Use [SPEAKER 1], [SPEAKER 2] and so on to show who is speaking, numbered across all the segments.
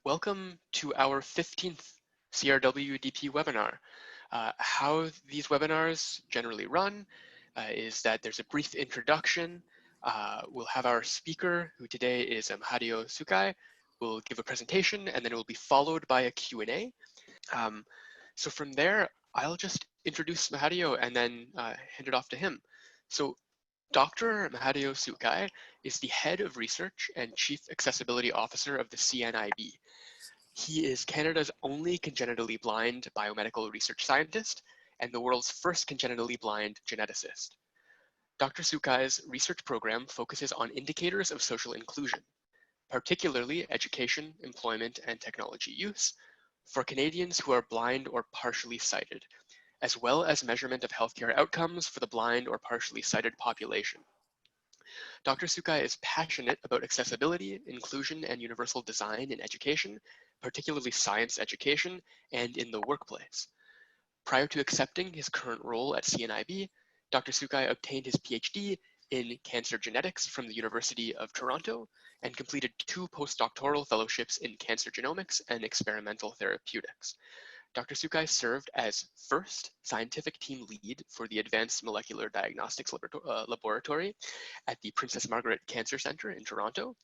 [SPEAKER 1] Welcome to our 15th CRWDP webinar. How these webinars generally run is that there's a brief introduction. We'll have our speaker, who today is Mahadeo Sukhai, will give a presentation, and then it will be followed by a Q&A. So from there, I'll just introduce Mahadeo and then hand it off to him. So Dr. Mahadeo Sukhai is the head of research and chief accessibility officer of the CNIB. He is Canada's only congenitally blind biomedical research scientist and the world's first congenitally blind geneticist. Dr. Sukhai's research program focuses on indicators of social inclusion, particularly education, employment, and technology use for Canadians who are blind or partially sighted, as well as measurement of healthcare outcomes for the blind or partially sighted population. Dr. Sukhai is passionate about accessibility, inclusion, and universal design in education, particularly science education, and in the workplace. Prior to accepting his current role at CNIB, Dr. Sukhai obtained his PhD in cancer genetics from the University of Toronto and completed 2 postdoctoral fellowships in cancer genomics and experimental therapeutics. Dr. Sukhai served as first scientific team lead for the Advanced Molecular Diagnostics Laboratory at the Princess Margaret Cancer Centre in Toronto,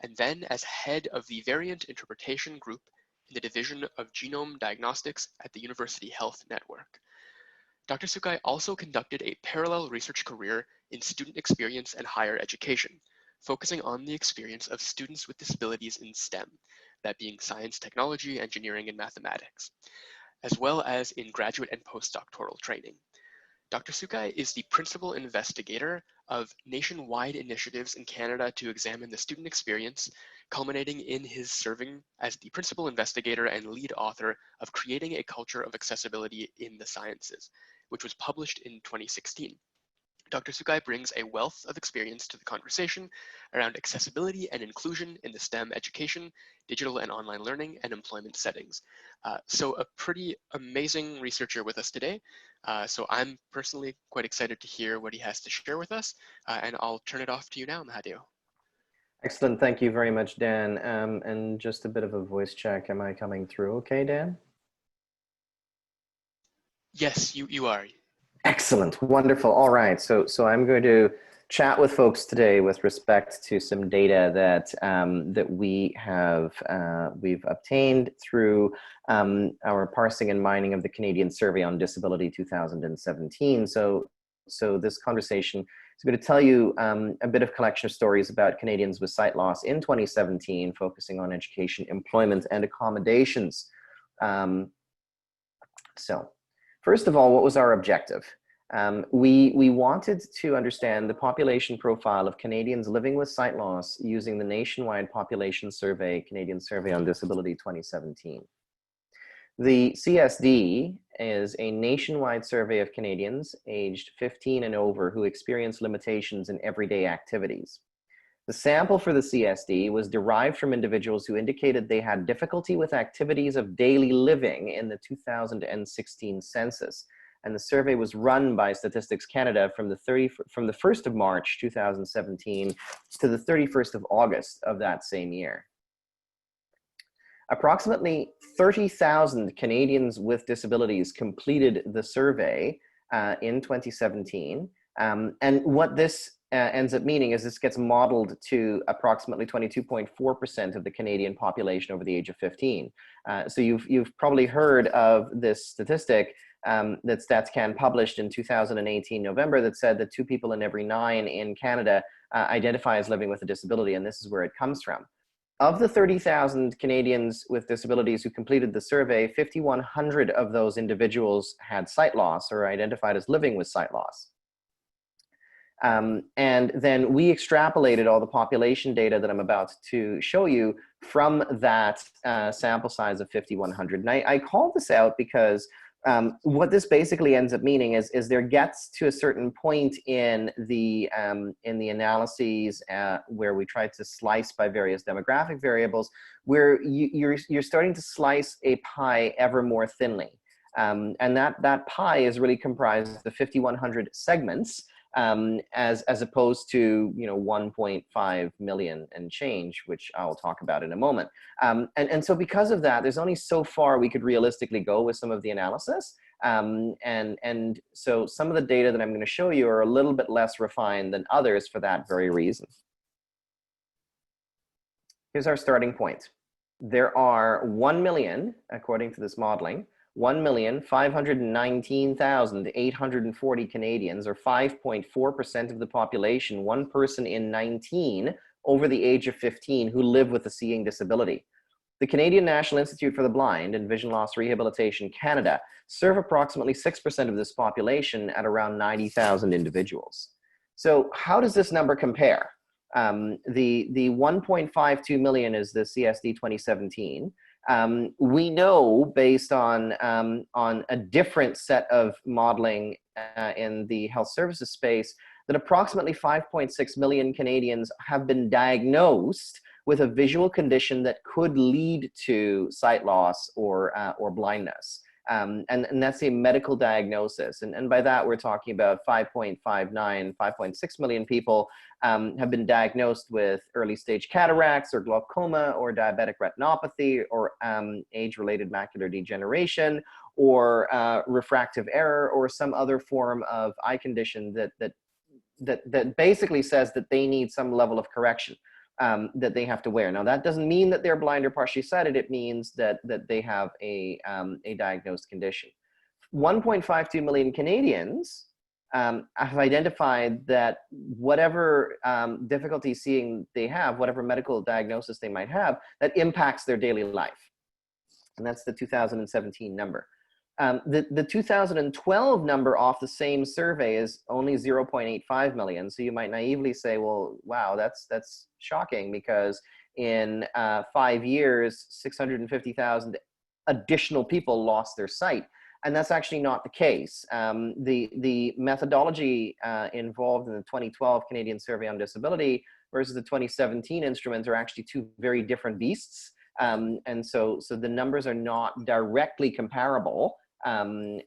[SPEAKER 1] and then as head of the Variant Interpretation Group in the Division of Genome Diagnostics at the University Health Network. Dr. Sukhai also conducted a parallel research career in student experience and higher education, focusing on the experience of students with disabilities in STEM, that being science, technology, engineering, and mathematics, as well as in graduate and postdoctoral training. Dr. Sukhai is the principal investigator of nationwide initiatives in Canada to examine the student experience, culminating in his serving as the principal investigator and lead author of Creating a Culture of Accessibility in the Sciences, which was published in 2016. Dr. Sukhai brings a wealth of experience to the conversation around accessibility and inclusion in the STEM education, digital and online learning, and employment settings. So a pretty amazing researcher with us today. So I'm personally quite excited to hear what he has to share with us, and I'll turn it off to you now, Mahadeo.
[SPEAKER 2] Excellent, thank you very much, Dan. And just a bit of a voice check. Am I coming through okay, Dan?
[SPEAKER 1] Yes, you are.
[SPEAKER 2] Excellent, wonderful. All right, so I'm going to chat with folks today with respect to some data that that we've obtained through our parsing and mining of the Canadian Survey on Disability 2017. So this conversation is going to tell you a bit of collection of stories about Canadians with sight loss in 2017, focusing on education, employment, and accommodations. So first of all, what was our objective? We wanted to understand the population profile of Canadians living with sight loss using the nationwide population survey, Canadian Survey on Disability 2017. The CSD is a nationwide survey of Canadians aged 15 and over who experience limitations in everyday activities. The sample for the CSD was derived from individuals who indicated they had difficulty with activities of daily living in the 2016 census. And the survey was run by Statistics Canada from the 1st of March 2017 to the 31st of August of that same year. Approximately 30,000 Canadians with disabilities completed the survey in 2017. And what this ends up meaning is this gets modeled to approximately 22.4% of the Canadian population over the age of 15. So you've probably heard of this statistic that StatsCan published in 2018 November that said that 2 people in every 9 in Canada identify as living with a disability, and this is where it comes from. Of the 30,000 Canadians with disabilities who completed the survey, 5,100 of those individuals had sight loss or identified as living with sight loss. And then we extrapolated all the population data that I'm about to show you from that sample size of 5,100. And I call this out because what this basically ends up meaning is there gets to a certain point in the analyses where we try to slice by various demographic variables, where you're starting to slice a pie ever more thinly. And that pie is really comprised of 5,100 segments as opposed to 1.5 million and change, which I'll talk about in a moment. And so because of that, there's only so far we could realistically go with some of the analysis. And so some of the data that I'm going to show you are a little bit less refined than others for that very reason. Here's our starting point. There are 1 million, according to this modeling, 1,519,840 Canadians, or 5.4% of the population, one person in 19 over the age of 15 who live with a seeing disability. The Canadian National Institute for the Blind and Vision Loss Rehabilitation Canada serve approximately 6% of this population at around 90,000 individuals. So how does this number compare? The 1.52 million is the CSD 2017. We know based on a different set of modeling in the health services space that approximately 5.6 million Canadians have been diagnosed with a visual condition that could lead to sight loss or blindness. And that's a medical diagnosis. And by that, we're talking about 5.59, 5.6 million people have been diagnosed with early stage cataracts or glaucoma or diabetic retinopathy or age-related macular degeneration or refractive error or some other form of eye condition that basically says that they need some level of correction that they have to wear. Now, that doesn't mean that they're blind or partially sighted. It means that they have a diagnosed condition. 1.52 million Canadians have identified that whatever difficulty seeing they have, whatever medical diagnosis they might have, that impacts their daily life. And that's the 2017 number. The 2012 number off the same survey is only 0.85 million. So you might naively say, well, wow, that's shocking because in 5 years, 650,000 additional people lost their sight. And that's actually not the case. The methodology involved in the 2012 Canadian Survey on Disability versus the 2017 instruments are actually two very different beasts. And so the numbers are not directly comparable. And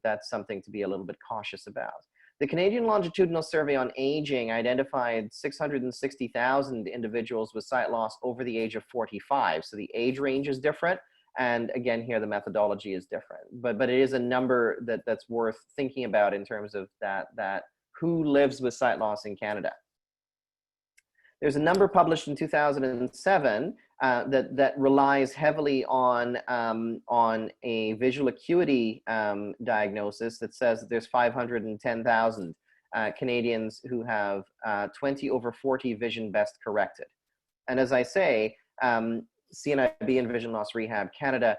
[SPEAKER 2] that's something to be a little bit cautious about. The Canadian Longitudinal Survey on Aging identified 660,000 individuals with sight loss over the age of 45. So the age range is different. And again, here the methodology is different. But it is a number that's worth thinking about in terms of that who lives with sight loss in Canada. There's a number published in 2007 that relies heavily on a visual acuity diagnosis that says that there's 510,000 Canadians who have 20/40 vision best corrected. And as I say, CNIB and Vision Loss Rehab Canada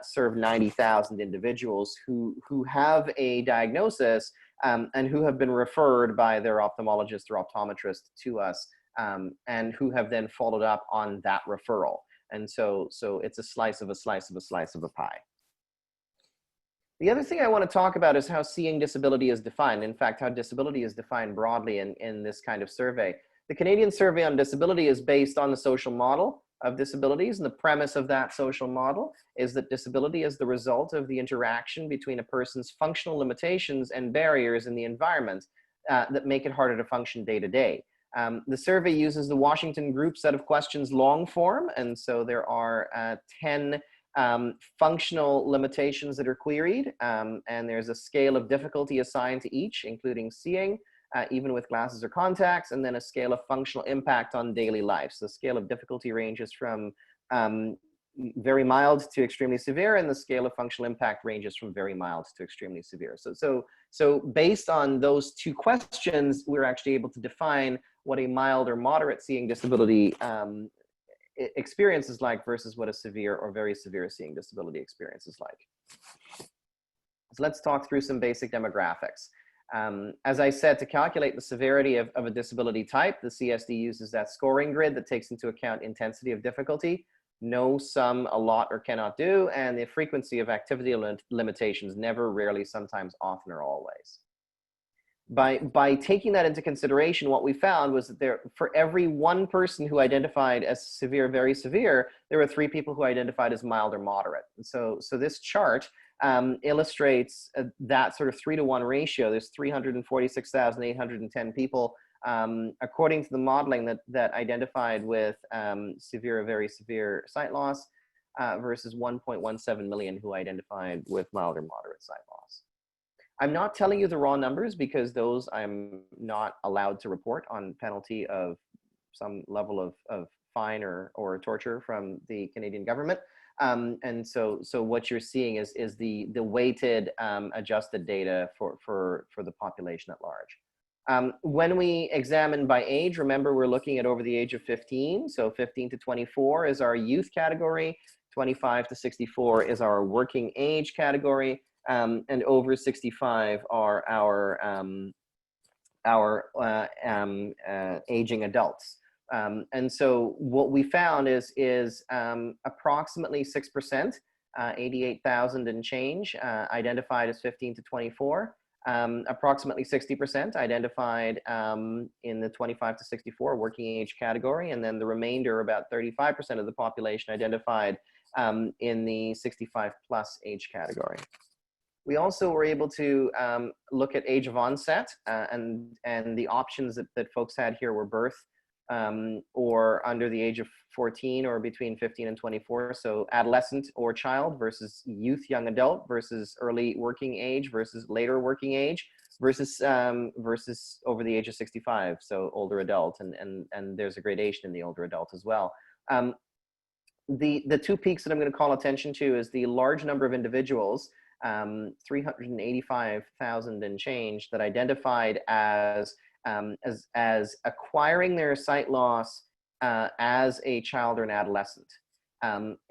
[SPEAKER 2] serve 90,000 individuals who have a diagnosis and who have been referred by their ophthalmologist or optometrist to us. And who have then followed up on that referral. And so it's a slice of a slice of a slice of a pie. The other thing I want to talk about is how seeing disability is defined. In fact, how disability is defined broadly in this kind of survey. The Canadian Survey on Disability is based on the social model of disabilities. And the premise of that social model is that disability is the result of the interaction between a person's functional limitations and barriers in the environment that make it harder to function day to day. The survey uses the Washington Group set of questions long form, and so there are 10 functional limitations that are queried, and there's a scale of difficulty assigned to each, including seeing, even with glasses or contacts, and then a scale of functional impact on daily life. So the scale of difficulty ranges from very mild to extremely severe, and the scale of functional impact ranges from very mild to extremely severe. So based on those two questions, we're actually able to define what a mild or moderate seeing disability experience is like versus what a severe or very severe seeing disability experience is like. So let's talk through some basic demographics. As I said, to calculate the severity of a disability type, the CSD uses that scoring grid that takes into account intensity of difficulty, no, some, a lot, or cannot do, and the frequency of activity limitations, never, rarely, sometimes, often, or always. By taking that into consideration, what we found was that for every one person who identified as severe, very severe, there were 3 people who identified as mild or moderate. And so this chart illustrates that sort of 3-to-1 ratio. There's 346,810 people, according to the modeling that identified with severe or very severe sight loss, versus 1.17 million who identified with mild or moderate sight loss. I'm not telling you the raw numbers because those I'm not allowed to report on penalty of some level of fine or torture from the Canadian government. And so what you're seeing is the weighted adjusted data for the population at large. When we examine by age, remember we're looking at over the age of 15. So 15 to 24 is our youth category. 25 to 64 is our working age category. And over 65 are our aging adults. And so what we found is approximately 6%, 88,000 and change, identified as 15 to 24. Approximately 60% identified in the 25 to 64 working age category, and then the remainder, about 35% of the population, identified in the 65 plus age category. We also were able to look at age of onset, and the options that folks had here were birth or under the age of 14 or between 15 and 24. So adolescent or child versus youth, young adult versus early working age versus later working age versus over the age of 65. So older adult, and there's a gradation in the older adult as well. The two peaks that I'm going to call attention to is the large number of individuals, 385,000 and change, that identified as acquiring their sight loss as a child or an adolescent.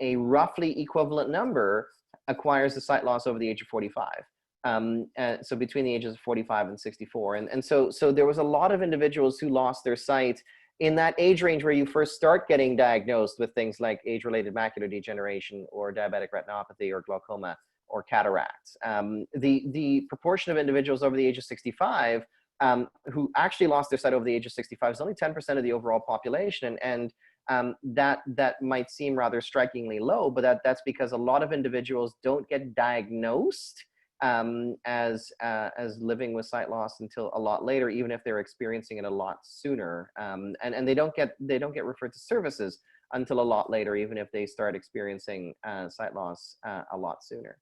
[SPEAKER 2] A roughly equivalent number acquires the sight loss over the age of 45. So between the ages of 45 and 64. And so there was a lot of individuals who lost their sight in that age range where you first start getting diagnosed with things like age-related macular degeneration or diabetic retinopathy or glaucoma or cataracts. The proportion of individuals over the age of 65 who actually lost their sight over the age of 65 is only 10% of the overall population. And that might seem rather strikingly low, but that's because a lot of individuals don't get diagnosed as living with sight loss until a lot later, even if they're experiencing it a lot sooner. And they don't get referred to services until a lot later, even if they start experiencing sight loss a lot sooner.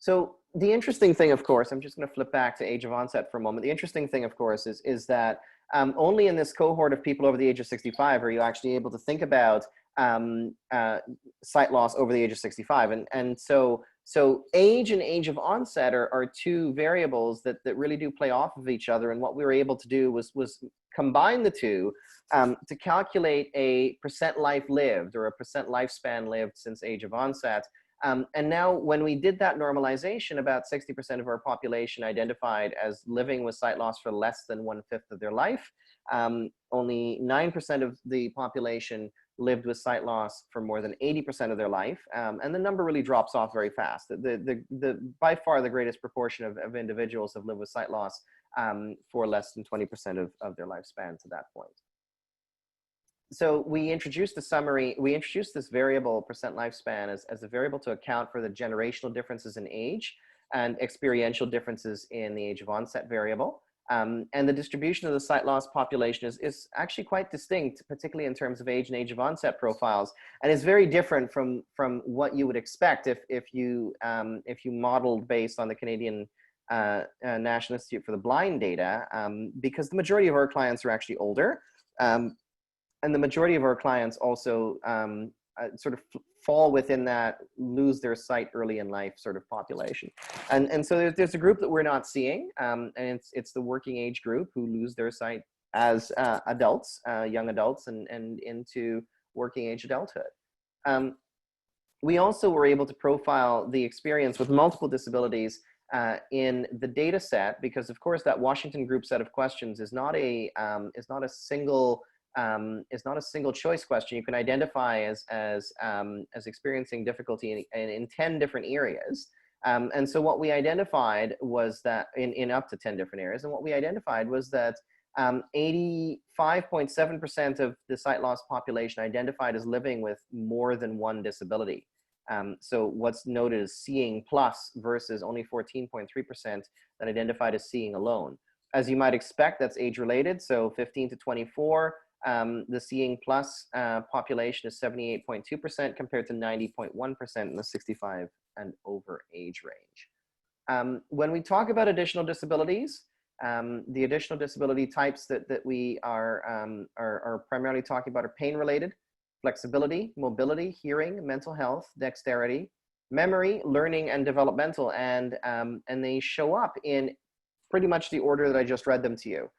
[SPEAKER 2] So the interesting thing, of course, I'm just going to flip back to age of onset for a moment. The interesting thing, of course, is that only in this cohort of people over the age of 65 are you actually able to think about sight loss over the age of 65. And so age and age of onset are two variables that really do play off of each other. And what we were able to do was combine the two to calculate a percent life lived, or a percent lifespan lived since age of onset. And now when we did that normalization, about 60% of our population identified as living with sight loss for less than 1/5 of their life. Only 9% of the population lived with sight loss for more than 80% of their life. And the number really drops off very fast. By far the greatest proportion of individuals have lived with sight loss for less than 20% of their lifespan to that point. So we introduced this variable percent lifespan as a variable to account for the generational differences in age and experiential differences in the age of onset variable. And the distribution of the sight loss population is actually quite distinct, particularly in terms of age and age of onset profiles, and is very different from what you would expect if you modeled based on the Canadian National Institute for the Blind data, because the majority of our clients are actually older. And the majority of our clients also sort of fall within that lose their sight early in life sort of population. And so there's a group that we're not seeing, and it's the working age group who lose their sight as adults, young adults, and into working age adulthood. We also were able to profile the experience with multiple disabilities in the data set, because of course that Washington group set of questions is not a single choice question. You can identify as experiencing difficulty in 10 different areas. And so what we identified was that in up to 10 different areas. And what we identified was that 85.7% of the sight loss population identified as living with more than one disability. So what's noted as seeing plus versus only 14.3% that identified as seeing alone. As you might expect, that's age related. So 15 to 24, the seeing plus population is 78.2% compared to 90.1% in the 65 and over age range. When we talk about additional disabilities, the additional disability types that we are primarily talking about are pain related, flexibility, mobility, hearing, mental health, dexterity, memory, learning, and developmental, and they show up in pretty much the order that I just read them to you.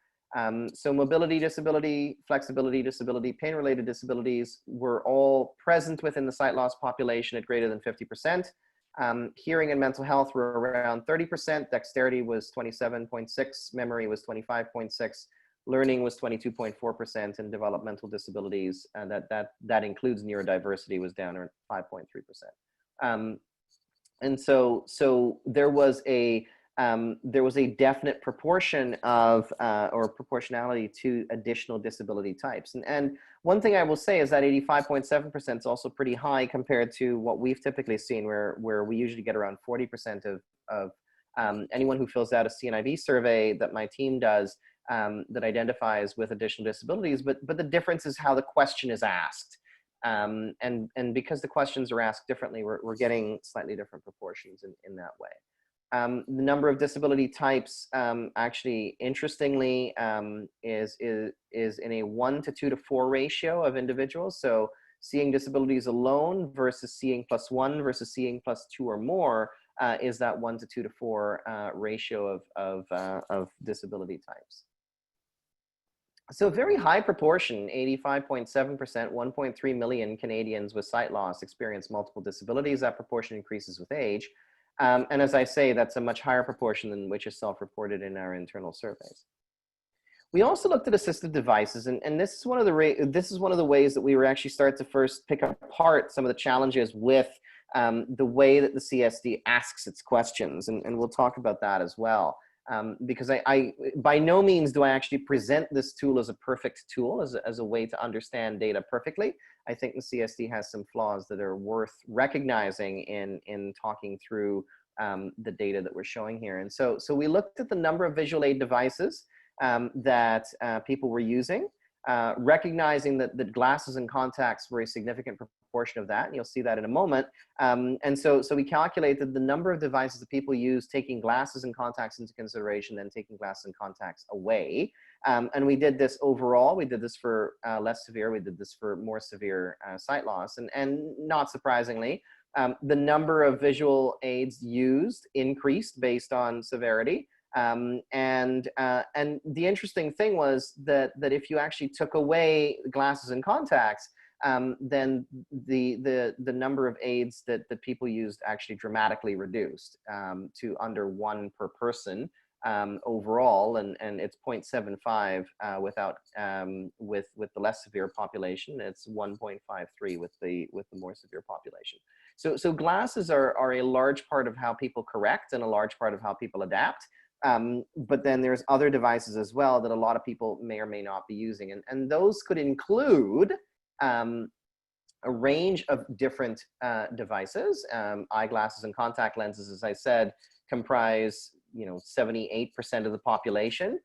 [SPEAKER 2] So mobility disability, flexibility disability, pain-related disabilities were all present within the sight loss population at greater than 50%. Hearing and mental health were around 30%, dexterity was 27.6%, memory was 25.6%, learning was 22.4%, and developmental disabilities, that includes neurodiversity, was down at 5.3%. And so there was a definite proportion of or proportionality to additional disability types. And one thing I will say is that 85.7% is also pretty high compared to what we've typically seen, where we usually get around 40% of anyone who fills out a CNIV survey that my team does that identifies with additional disabilities. But the difference is how the question is asked. And because the questions are asked differently, we're getting slightly different proportions in that way. The number of disability types, actually, interestingly, is in a 1 to 2 to 4 ratio of individuals. So seeing disabilities alone versus seeing +1 versus seeing +2 or more is that 1 to 2 to 4 ratio of disability types. So a very high proportion, 85.7%, 1.3 million Canadians with sight loss experience multiple disabilities. That proportion increases with age. And as I say, that's a much higher proportion than which is self-reported in our internal surveys. We also looked at assistive devices, and this is one of the ways that we were actually start to first pick apart some of the challenges with the way that the CSD asks its questions, and we'll talk about that as well. Because I by no means do I actually present this tool as a perfect tool, as a way to understand data perfectly. I think the CSD has some flaws that are worth recognizing in talking through the data that we're showing here. And so we looked at the number of visual aid devices that people were using, recognizing that glasses and contacts were a significant proportion of that, and you'll see that in a moment. And so we calculated the number of devices that people use, taking glasses and contacts into consideration, then taking glasses and contacts away. And we did this overall. We did this for less severe. We did this for more severe sight loss. And not surprisingly, the number of visual aids used increased based on severity. And the interesting thing was that if you actually took away glasses and contacts, then the number of aids that people used actually dramatically reduced to under 1 per person overall, and it's 0.75 without with the less severe population. It's 1.53 with the more severe population. So glasses are a large part of how people correct and a large part of how people adapt. But then there's other devices as well that a lot of people may or may not be using. And those could include a range of different devices. Eyeglasses and contact lenses, as I said, comprise 78% of the population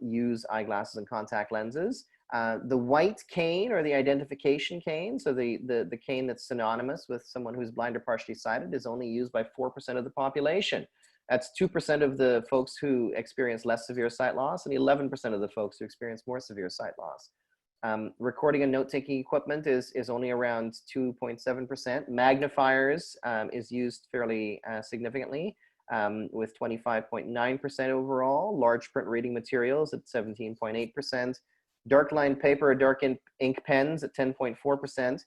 [SPEAKER 2] use eyeglasses and contact lenses. The white cane, or the identification cane, so the cane that's synonymous with someone who's blind or partially sighted, is only used by 4% of the population. That's 2% of the folks who experience less severe sight loss and 11% of the folks who experience more severe sight loss. Recording and note-taking equipment is only around 2.7%. Magnifiers is used fairly significantly with 25.9% overall. Large print reading materials at 17.8%. Dark line paper or dark ink pens at 10.4%.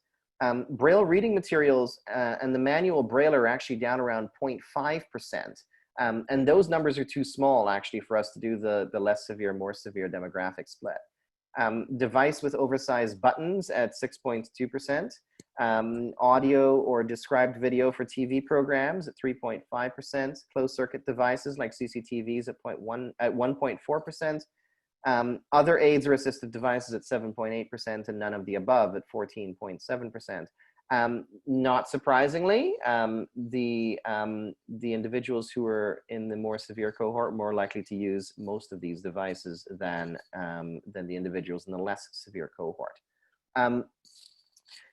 [SPEAKER 2] Braille reading materials and the manual braille are actually down around 0.5%. And those numbers are too small actually for us to do the less severe, more severe demographic split. Device with oversized buttons at 6.2%. Audio or described video for TV programs at 3.5%. Closed circuit devices like CCTVs at 1.4%. Other aids or assistive devices at 7.8%, and none of the above at 14.7%. Not surprisingly, the individuals who are in the more severe cohort are more likely to use most of these devices than the individuals in the less severe cohort.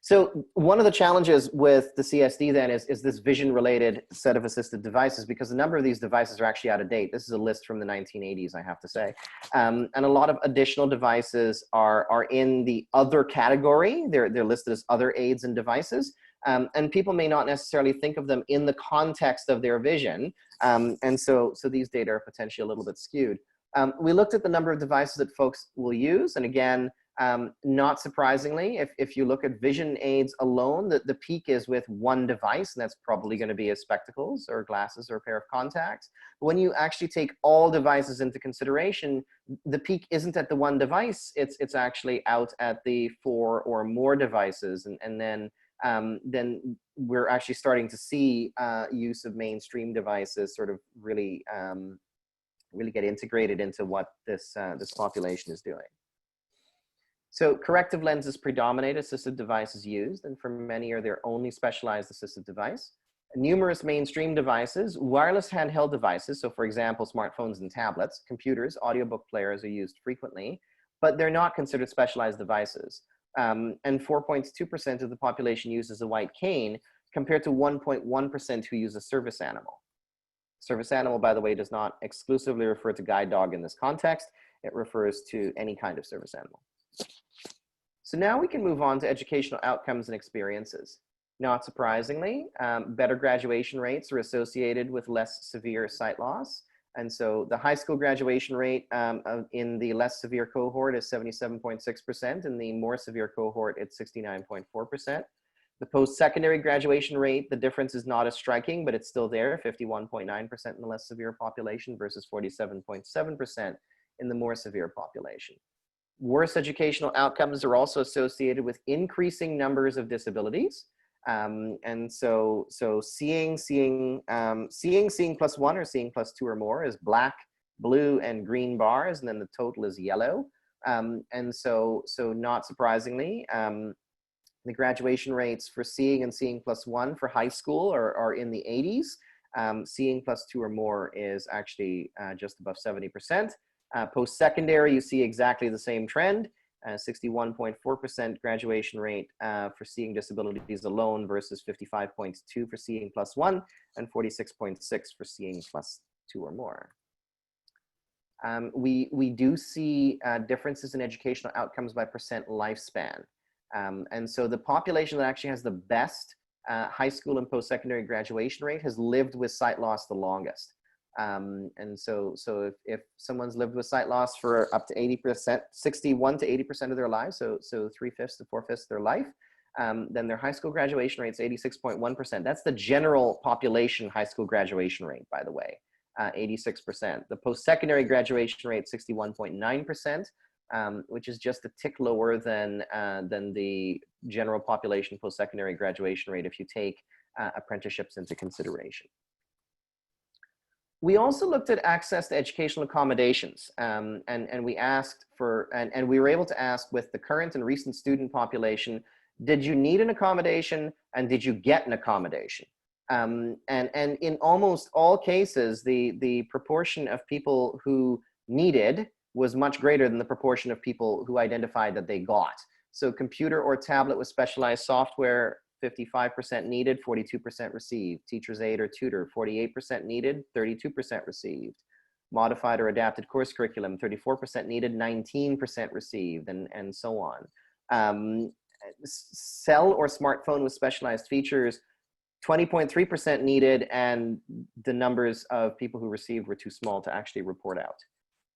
[SPEAKER 2] So one of the challenges with the CSD then is this vision-related set of assistive devices, because a number of these devices are actually out of date. This is a list from the 1980s, I have to say. And a lot of additional devices are in the other category. They're listed as other aids and devices. And people may not necessarily think of them in the context of their vision. And so these data are potentially a little bit skewed. We looked at the number of devices that folks will use. And again, not surprisingly, if you look at vision aids alone, the peak is with one device, and that's probably going to be a spectacles or glasses or a pair of contacts. But when you actually take all devices into consideration, the peak isn't at the one device, it's actually out at the 4 or more devices. And then we're actually starting to see use of mainstream devices sort of really get integrated into what this population is doing. So corrective lenses predominate, assistive devices used, and for many are their only specialized assistive device. Numerous mainstream devices, wireless handheld devices, so for example, smartphones and tablets, computers, audiobook players are used frequently, but they're not considered specialized devices. And 4.2% of the population uses a white cane, compared to 1.1% who use a service animal. Service animal, by the way, does not exclusively refer to guide dog in this context. It refers to any kind of service animal. So now we can move on to educational outcomes and experiences. Not surprisingly, better graduation rates are associated with less severe sight loss. And so the high school graduation rate in the less severe cohort is 77.6%. In the more severe cohort, it's 69.4%. The post-secondary graduation rate, the difference is not as striking, but it's still there, 51.9% in the less severe population versus 47.7% in the more severe population. Worse educational outcomes are also associated with increasing numbers of disabilities. And so seeing plus 1 or seeing plus 2 or more is black, blue, and green bars, and then the total is yellow. And so not surprisingly, the graduation rates for seeing and seeing plus 1 for high school are in the 80s. Seeing plus 2 or more is actually just above 70%. Post-secondary, you see exactly the same trend, 61.4% graduation rate for seeing disabilities alone versus 55.2 for seeing plus 1 and 46.6 for seeing plus 2 or more. We do see differences in educational outcomes by percent lifespan. And so the population that actually has the best high school and post-secondary graduation rate has lived with sight loss the longest. And so if someone's lived with sight loss for up to 80%, 61 to 80% of their lives, so 3/5 to 4/5 of their life, then their high school graduation rate is 86.1%. That's the general population high school graduation rate, by the way, 86%. The post-secondary graduation rate, 61.9%, which is just a tick lower than the general population post-secondary graduation rate if you take apprenticeships into consideration. We also looked at access to educational accommodations, and we asked for, and we were able to ask with the current and recent student population, did you need an accommodation and did you get an accommodation? And in almost all cases, the proportion of people who needed was much greater than the proportion of people who identified that they got. So computer or tablet with specialized software, 55% needed, 42% received. Teacher's aid or tutor, 48% needed, 32% received. Modified or adapted course curriculum, 34% needed, 19% received, and so on. Cell or smartphone with specialized features, 20.3% needed, and the numbers of people who received were too small to actually report out.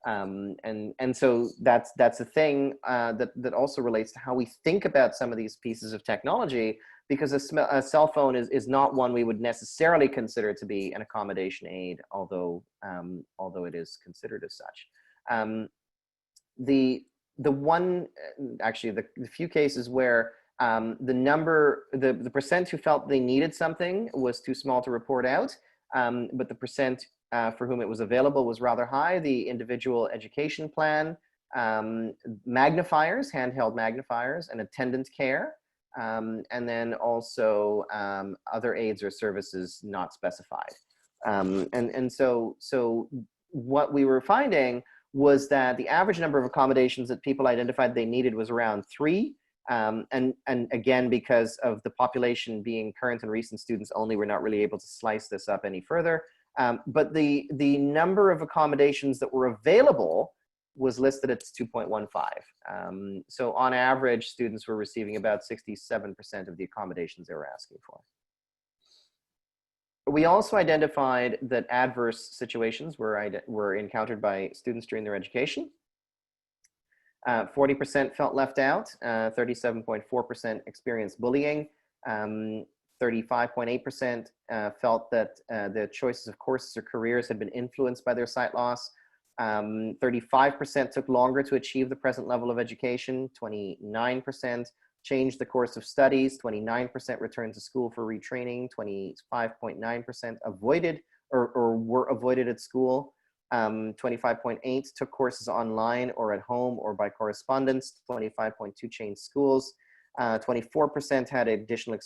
[SPEAKER 2] And so that's a thing that also relates to how we think about some of these pieces of technology, because a cell phone is not one we would necessarily consider to be an accommodation aid, although it is considered as such. The few cases where the percent who felt they needed something was too small to report out, but the percent for whom it was available was rather high. The individual education plan, magnifiers, handheld magnifiers, and attendant care. and then also other aids or services not specified. So what we were finding was that the average number of accommodations that people identified they needed was around 3. And again, because of the population being current and recent students only, we're not really able to slice this up any further. But the number of accommodations that were available was listed at 2.15. So on average, students were receiving about 67% of the accommodations they were asking for. We also identified that adverse situations were encountered by students during their education. 40% felt left out, 37.4% experienced bullying, 35.8% felt that the choices of courses or careers had been influenced by their sight loss. 35% took longer to achieve the present level of education, 29% changed the course of studies, 29% returned to school for retraining, 25.9% avoided or were avoided at school, 25.8 took courses online or at home or by correspondence, 25.2 changed schools, 24% had additional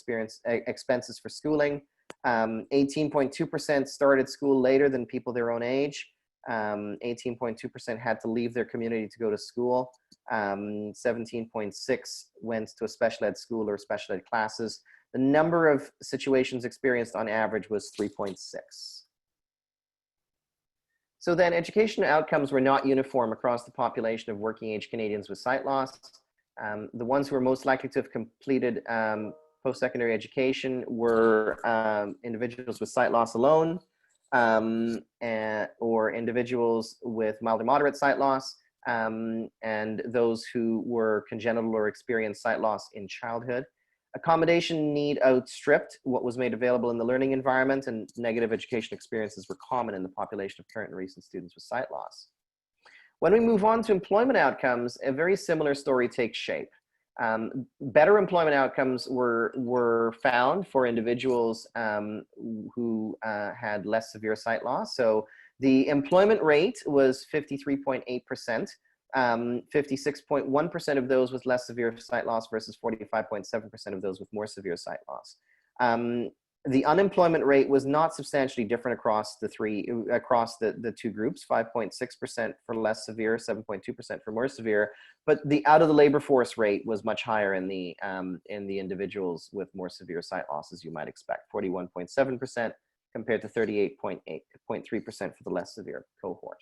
[SPEAKER 2] expenses for schooling, 18.2% started school later than people their own age, 18.2% had to leave their community to go to school, 17.6 went to a special ed school or special ed classes. The number of situations experienced on average was 3.6. So then education outcomes were not uniform across the population of working age Canadians with sight loss. The ones who were most likely to have completed post-secondary education were individuals with sight loss alone, or individuals with mild or moderate sight loss, and those who were congenital or experienced sight loss in childhood. Accommodation need outstripped what was made available in the learning environment, and negative education experiences were common in the population of current and recent students with sight loss. When we move on to employment outcomes, a very similar story takes shape. Better employment outcomes were found for individuals who had less severe sight loss. So the employment rate was 53.8%. 56.1% of those with less severe sight loss versus 45.7% of those with more severe sight loss. The unemployment rate was not substantially different across the two groups, 5.6% for less severe, 7.2% for more severe, but the out of the labor force rate was much higher in the individuals with more severe sight loss, as you might expect, 41.7% compared to 38.3% for the less severe cohort.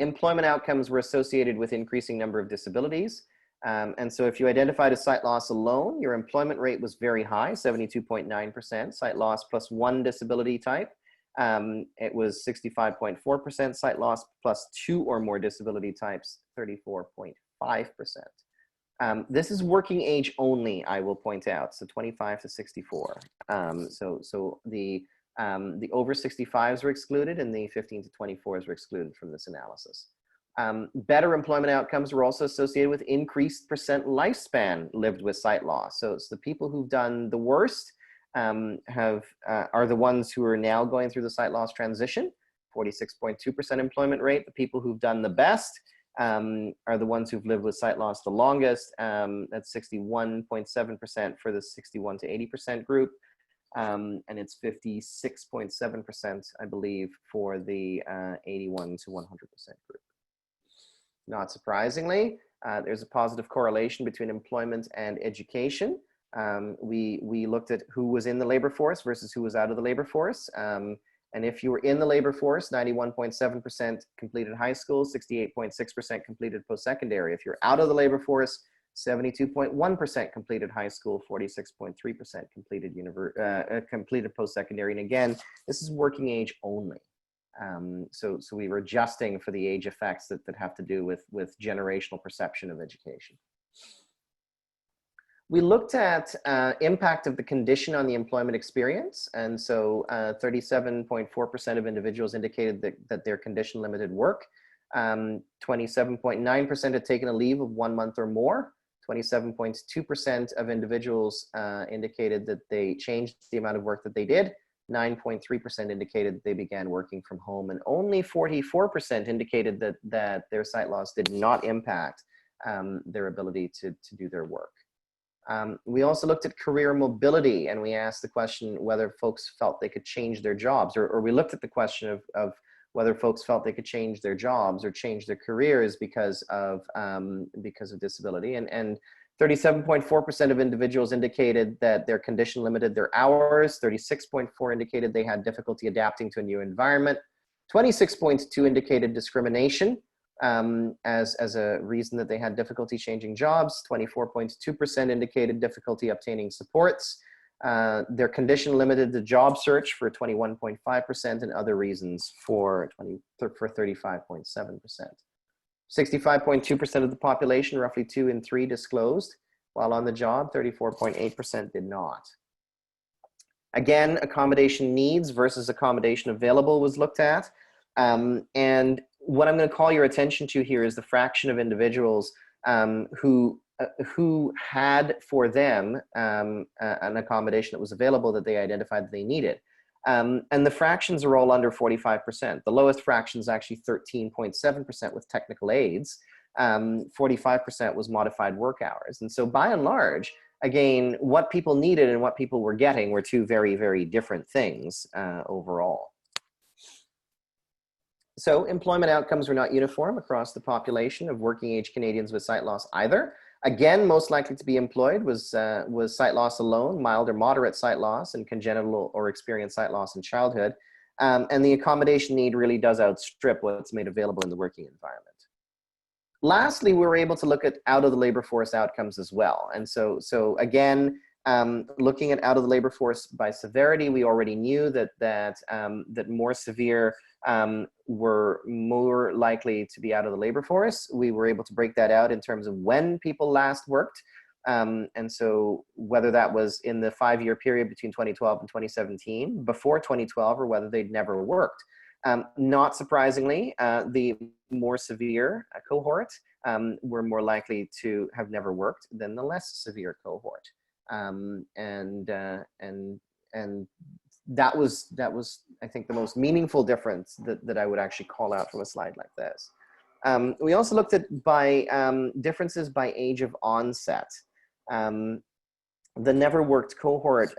[SPEAKER 2] Employment outcomes were associated with increasing number of disabilities. And so if you identified a sight loss alone, your employment rate was very high, 72.9%. Sight loss plus 1 disability type, it was 65.4%. Sight loss plus 2 or more disability types, 34.5%. This is working age only, I will point out, so 25 to 64. So the over 65s were excluded and the 15 to 24s were excluded from this analysis. Better employment outcomes were also associated with increased percent lifespan lived with sight loss. So it's the people who've done the worst are the ones who are now going through the sight loss transition, 46.2% employment rate. The people who've done the best are the ones who've lived with sight loss the longest. That's 61.7% for the 61 to 80% group. And it's 56.7%, I believe, for the 81 to 100% group. Not surprisingly, there's a positive correlation between employment and education. We looked at who was in the labor force versus who was out of the labor force. And if you were in the labor force, 91.7% completed high school, 68.6% completed post-secondary. If you're out of the labor force, 72.1% completed high school, 46.3% completed post-secondary. And again, this is working age only. So we were adjusting for the age effects that have to do with generational perception of education. We looked at impact of the condition on the employment experience. And so 37.4% of individuals indicated that their condition limited work. 27.9% had taken a leave of 1 month or more. 27.2% of individuals indicated that they changed the amount of work that they did. 9.3% indicated that they began working from home, and only 44% indicated that their sight loss did not impact their ability to do their work. We also looked at career mobility, and we asked the question whether folks felt they could change their jobs, or we looked at the question of whether folks felt they could change their jobs or change their careers because of disability. And 37.4% of individuals indicated that their condition limited their hours. 36.4% indicated they had difficulty adapting to a new environment. 26.2% indicated discrimination as a reason that they had difficulty changing jobs. 24.2% indicated difficulty obtaining supports. Their condition limited the job search for 21.5% and other reasons for 35.7%. 65.2% of the population, roughly 2 in 3, disclosed while on the job. 34.8% did not. Again, accommodation needs versus accommodation available was looked at. And what I'm going to call your attention to here is the fraction of individuals who had for them an accommodation that was available that they identified that they needed. And the fractions are all under 45%. The lowest fraction is actually 13.7% with technical aids. 45% was modified work hours. And so by and large, again, what people needed and what people were getting were two very, very different things overall. So employment outcomes were not uniform across the population of working age Canadians with sight loss either. Again, most likely to be employed was sight loss alone, mild or moderate sight loss, and congenital or experienced sight loss in childhood. And the accommodation need really does outstrip what's made available in the working environment. Lastly, we were able to look at out of the labor force outcomes as well. And so again, looking at out of the labor force by severity, we already knew that more severe were more likely to be out of the labor force. We were able to break that out in terms of when people last worked. And so whether that was in the 5-year period between 2012 and 2017, before 2012, or whether they'd never worked. Not surprisingly, the more severe cohort were more likely to have never worked than the less severe cohort. And that was, I think, the most meaningful difference that I would actually call out from a slide like this. We also looked at differences by age of onset. The never worked cohort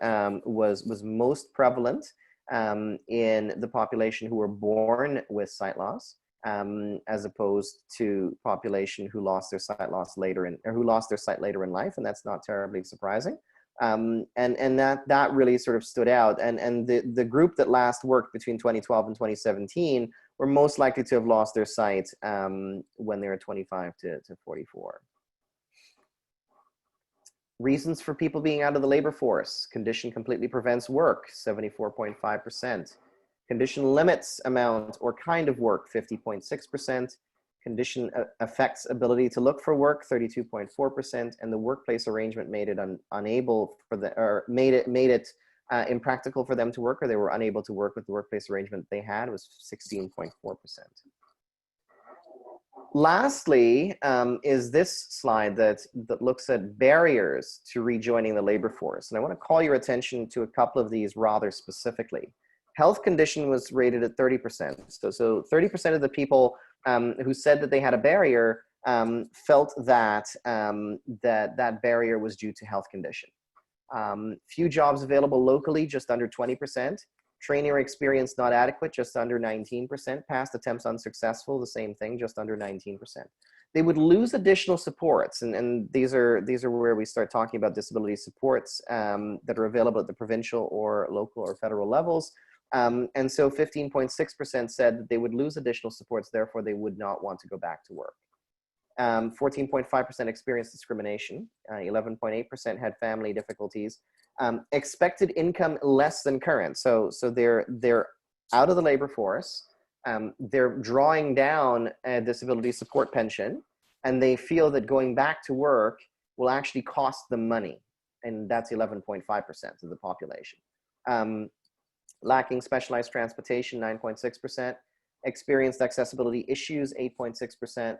[SPEAKER 2] was most prevalent in the population who were born with sight loss, as opposed to population who lost their sight loss later in, or who lost their sight later in life, and that's not terribly surprising. And that really sort of stood out. And the group that last worked between 2012 and 2017 were most likely to have lost their sight when they were 25 to 44. Reasons for people being out of the labor force: condition completely prevents work, 74.5%. Condition limits amount or kind of work, 50.6%. Condition affects ability to look for work, 32.4%, and the workplace arrangement made it unable for the, or made it impractical for them to work, or they were unable to work with the workplace arrangement they had, was 16.4%. Lastly, is this slide that looks at barriers to rejoining the labor force, and I want to call your attention to a couple of these rather specifically. Health condition was rated at 30%. So 30% of the people who said that they had a barrier felt that that barrier was due to health condition. Few jobs available locally, just under 20%. Training or experience not adequate, just under 19%. Past attempts unsuccessful, the same thing, just under 19%. They would lose additional supports, and these are where we start talking about disability supports that are available at the provincial or local or federal levels. And so 15.6% said that they would lose additional supports, therefore they would not want to go back to work. 14.5% experienced discrimination, 11.8% had family difficulties. Expected income less than current, so they're out of the labor force, they're drawing down a disability support pension, and they feel that going back to work will actually cost them money, and that's 11.5% of the population. Lacking specialized transportation, 9.6%. Experienced accessibility issues, 8.6%.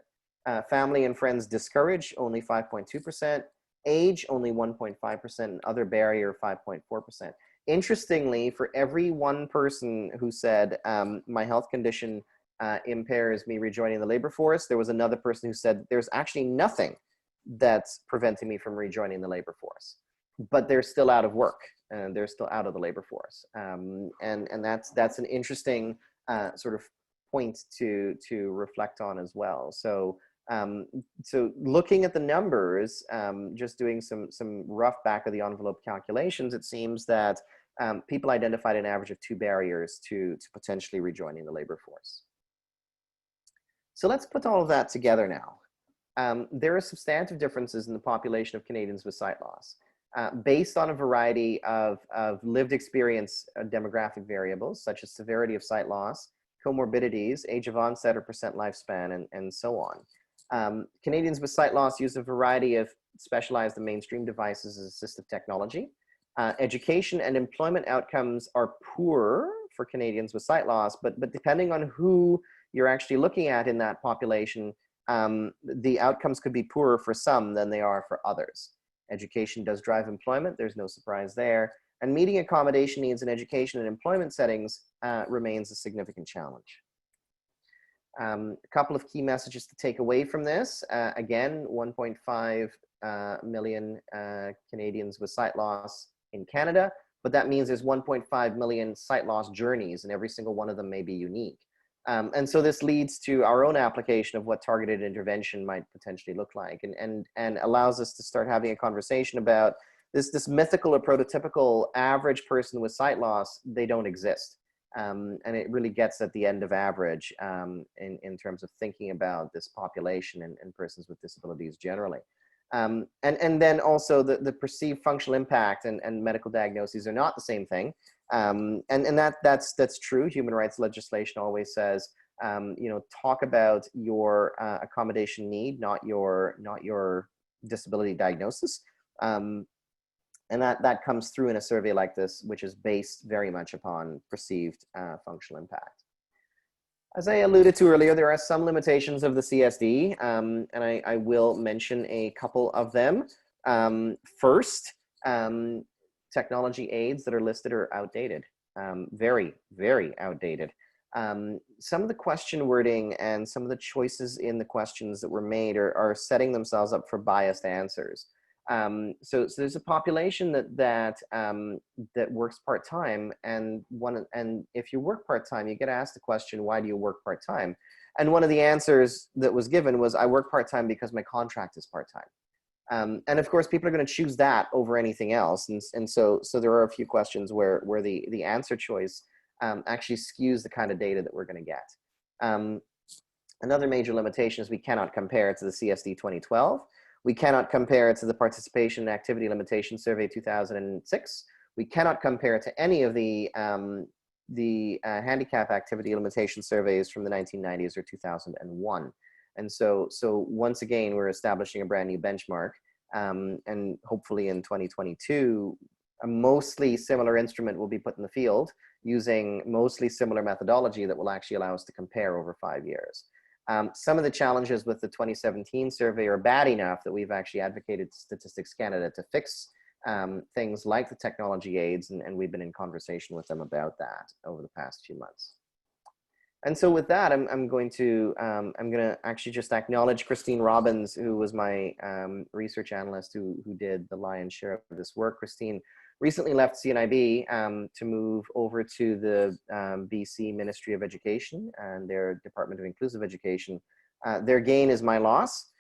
[SPEAKER 2] Family and friends discouraged, only 5.2%. Age, only 1.5%. And other barrier, 5.4%. Interestingly, for every one person who said, my health condition impairs me rejoining the labor force, there was another person who said there's actually nothing that's preventing me from rejoining the labor force. But they're still out of work, and they're still out of the labor force. And that's an interesting sort of point to reflect on as well. So so looking at the numbers, just doing some rough back of the envelope calculations, it seems that people identified an average of 2 barriers to potentially rejoining the labor force. So let's put all of that together now. There are substantive differences in the population of Canadians with sight loss, based on a variety of lived experience demographic variables, such as severity of sight loss, comorbidities, age of onset or percent lifespan, and so on. Canadians with sight loss use a variety of specialized and mainstream devices as assistive technology. Education and employment outcomes are poor for Canadians with sight loss, but depending on who you're actually looking at in that population, the outcomes could be poorer for some than they are for others. Education does drive employment, there's no surprise there. And meeting accommodation needs in education and employment settings remains a significant challenge. A couple of key messages to take away from this. Again, 1.5 million Canadians with sight loss in Canada, but that means there's 1.5 million sight loss journeys, and every single one of them may be unique. And so this leads to our own application of what targeted intervention might potentially look like, and allows us to start having a conversation about this mythical or prototypical average person with sight loss. They don't exist. And it really gets at the end of average in terms of thinking about this population and persons with disabilities generally. And then also the perceived functional impact and medical diagnoses are not the same thing. And that's true. Human rights legislation always says, talk about your accommodation need, not your disability diagnosis. And that comes through in a survey like this, which is based very much upon perceived functional impact. As I alluded to earlier, there are some limitations of the CSD, and I will mention a couple of them. First, technology aids that are listed are outdated, very, very outdated. Some of the question wording and some of the choices in the questions that were made are setting themselves up for biased answers. So there's a population that works part-time, and if you work part-time, you get asked the question, why do you work part-time? And one of the answers that was given was, I work part-time because my contract is part-time. And of course, people are going to choose that over anything else. And so there are a few questions where the answer choice actually skews the kind of data that we're going to get. Another major limitation is we cannot compare it to the CSD 2012. We cannot compare it to the Participation and Activity Limitation Survey 2006. We cannot compare it to any of the handicap activity limitation surveys from the 1990s or 2001. And so once again, we're establishing a brand new benchmark. And hopefully in 2022, a mostly similar instrument will be put in the field using mostly similar methodology that will actually allow us to compare over 5 years. Some of the challenges with the 2017 survey are bad enough that we've actually advocated Statistics Canada to fix things like the technology aids, and we've been in conversation with them about that over the past few months. And so with that, I'm going to actually just acknowledge Christine Robbins, who was my research analyst who did the lion's share of this work. Christine recently left CNIB to move over to the BC Ministry of Education and their Department of Inclusive Education. Their gain is my loss,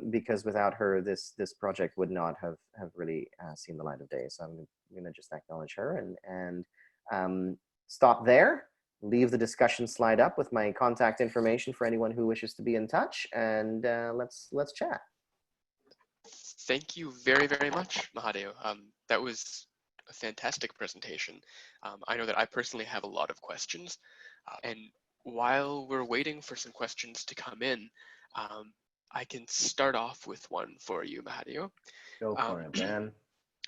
[SPEAKER 2] because without her, this project would not have really seen the light of day. So I'm going to just acknowledge her and stop there. Leave the discussion slide up with my contact information for anyone who wishes to be in touch, and let's chat.
[SPEAKER 1] Thank you very, very much, Mahadeo. That was a fantastic presentation. I know that I personally have a lot of questions, and while we're waiting for some questions to come in, I can start off with one for you, Mahadeo.
[SPEAKER 2] Go for it, man.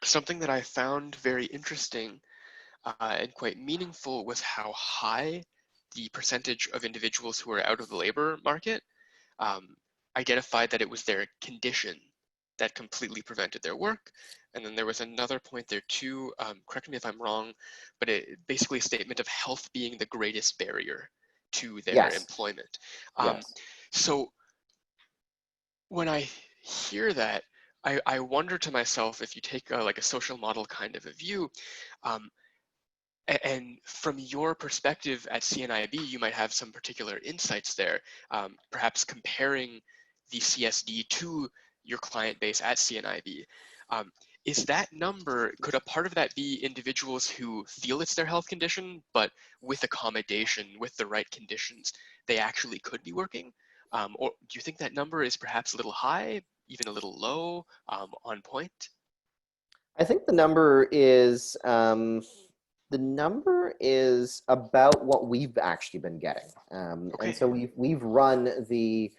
[SPEAKER 1] Something that I found very interesting and quite meaningful was how high the percentage of individuals who are out of the labor market identified that it was their condition that completely prevented their work. And then there was another point there too, correct me if I'm wrong, but basically a statement of health being the greatest barrier to their employment.
[SPEAKER 2] Yes.
[SPEAKER 1] So when I hear that, I wonder to myself, if you take like a social model kind of a view, um, and from your perspective at CNIB, you might have some particular insights there, perhaps comparing the CSD to your client base at CNIB. Is that number, could a part of that be individuals who feel it's their health condition, but with accommodation, with the right conditions, they actually could be working? Or do you think that number is perhaps a little high, even a little low, on point?
[SPEAKER 2] I think the number is about what we've actually been getting, and
[SPEAKER 1] Okay.
[SPEAKER 2] so we've run the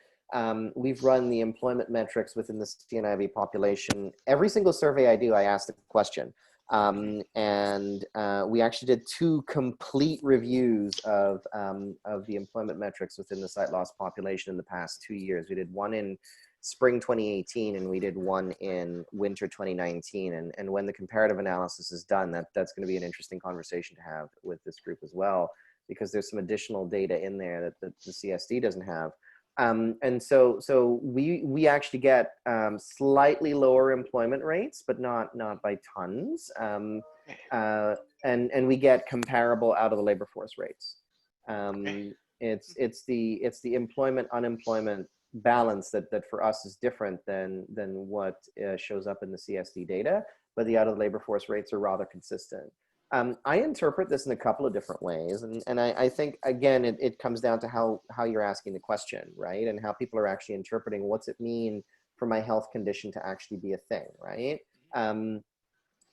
[SPEAKER 2] employment metrics within the CNIB population. Every single survey I do, I ask the question, and we actually did 2 complete reviews of the employment metrics within the sight loss population in the past 2 years. We did one in spring 2018 and we did one in winter 2019, and when the comparative analysis is done, that's going to be an interesting conversation to have with this group as well, because there's some additional data in there that the CSD doesn't have. And so we actually get slightly lower employment rates, but not by tons, and we get comparable out of the labor force rates. It's the employment unemployment balance that for us is different than what shows up in the CSD data, but the out of the labor force rates are rather consistent. I interpret this in a couple of different ways, and I think, again, it comes down to how you're asking the question, right? And how people are actually interpreting, what's it mean for my health condition to actually be a thing, right?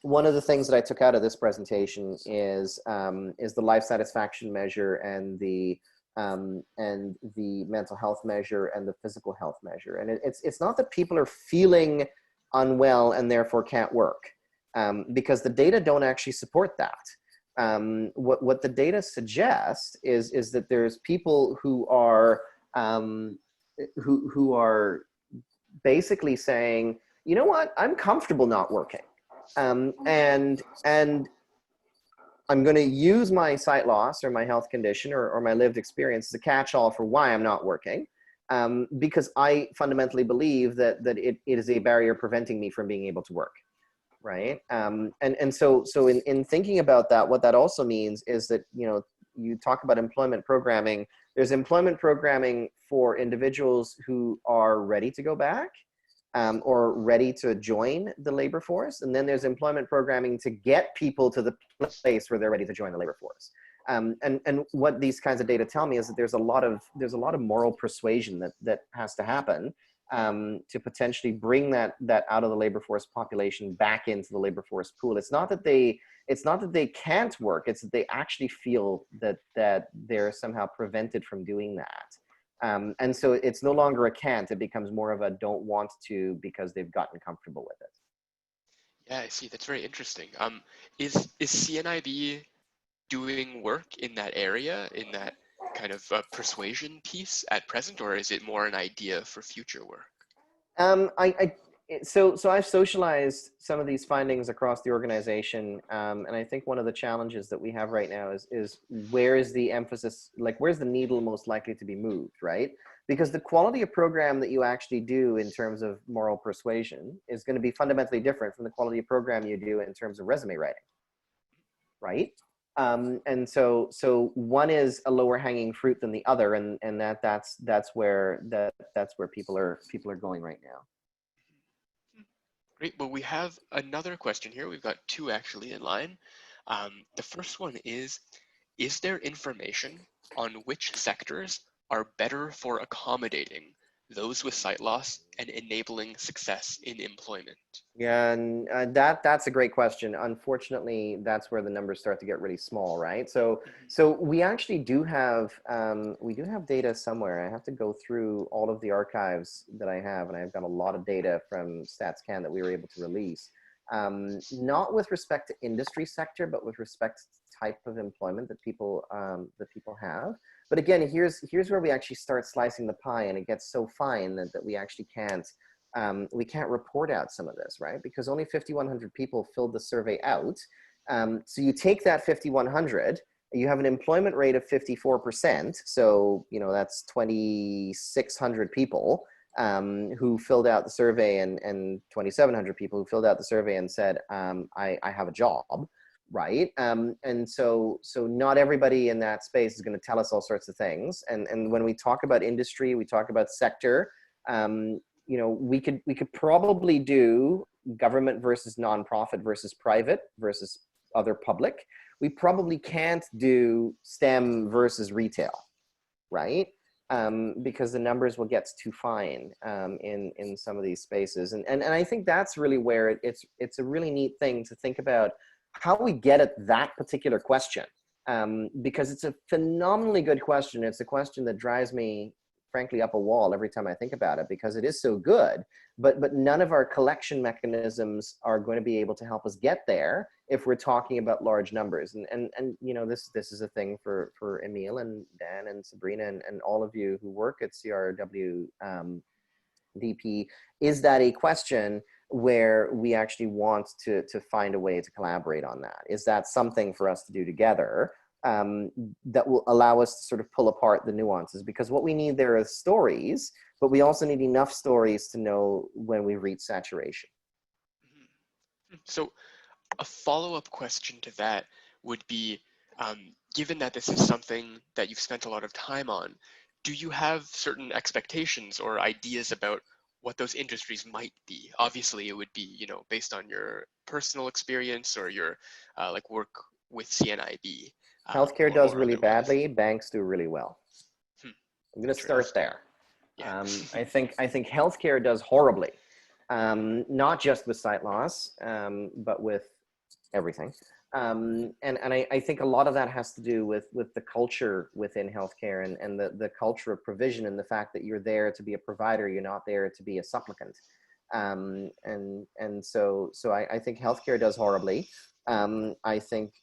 [SPEAKER 2] One of the things that I took out of this presentation is the life satisfaction measure and the mental health measure and the physical health measure. And it's not that people are feeling unwell and therefore can't work, because the data don't actually support that. What the data suggest is that there's people who are who are basically saying, you know what, I'm comfortable not working, and I'm going to use my sight loss or my health condition or my lived experience as a catch-all for why I'm not working, because I fundamentally believe that it is a barrier preventing me from being able to work, right? And so in thinking about that, what that also means is that, you know, you talk about employment programming. There's employment programming for individuals who are ready to go back, or ready to join the labor force. And then there's employment programming to get people to the place where they're ready to join the labor force. And what these kinds of data tell me is that there's a lot of moral persuasion that has to happen, to potentially bring that out of the labor force population back into the labor force pool. It's not that they can't work, it's that they actually feel that they're somehow prevented from doing that. And so it's no longer a can't, it becomes more of a don't want to because they've gotten comfortable with it.
[SPEAKER 1] Yeah, I see. That's very interesting. Is CNIB doing work in that area, in that kind of persuasion piece at present, or is it more an idea for future work?
[SPEAKER 2] So I've socialized some of these findings across the organization, and I think one of the challenges that we have right now is where is the emphasis, like where's the needle most likely to be moved, right? Because the quality of program that you actually do in terms of moral persuasion is going to be fundamentally different from the quality of program you do in terms of resume writing, right? And so one is a lower hanging fruit than the other, and that's where people are going right now.
[SPEAKER 1] Great. Well, we have another question here. We've got 2 actually in line. The first one is there information on which sectors are better for accommodating those with sight loss and enabling success in employment?
[SPEAKER 2] Yeah, and that's a great question. Unfortunately, that's where the numbers start to get really small, right? So we actually do have data somewhere. I have to go through all of the archives that I have, and I've got a lot of data from StatsCan that we were able to release. Not with respect to industry sector, but with respect to type of employment that people have. But again, here's where we actually start slicing the pie, and it gets so fine that we actually can't report out some of this, right? Because only 5,100 people filled the survey out. So you take that 5,100, you have an employment rate of 54%. So, you know, that's 2,600 people. who filled out the survey, and 2,700 people who filled out the survey and said, I have a job, right? And so not everybody in that space is going to tell us all sorts of things. And when we talk about industry, we talk about sector, you know, we could probably do government versus nonprofit versus private versus other public. We probably can't do STEM versus retail, right? Because the numbers will get too fine in some of these spaces. And I think that's really where it's a really neat thing to think about how we get at that particular question. Because it's a phenomenally good question. It's a question that drives me, frankly, up a wall every time I think about it, because it is so good, but none of our collection mechanisms are going to be able to help us get there if we're talking about large numbers. And you know, this is a thing for Emil and Dan and Sabrina and all of you who work at CRWDP. Is that a question where we actually want to find a way to collaborate on that? Is that something for us to do together? That will allow us to sort of pull apart the nuances, because what we need there is stories, but we also need enough stories to know when we reach saturation.
[SPEAKER 1] So a follow-up question to that would be, given that this is something that you've spent a lot of time on, do you have certain expectations or ideas about what those industries might be? Obviously, it would be, you know, based on your personal experience or your like work with CNIB.
[SPEAKER 2] Healthcare does really badly. Banks do really well. I'm going to start there.
[SPEAKER 1] Yeah.
[SPEAKER 2] I think healthcare does horribly, not just with sight loss, but with everything. And I think a lot of that has to do with the culture within healthcare and the culture of provision, and the fact that you're there to be a provider, you're not there to be a supplicant. And so I think healthcare does horribly. I think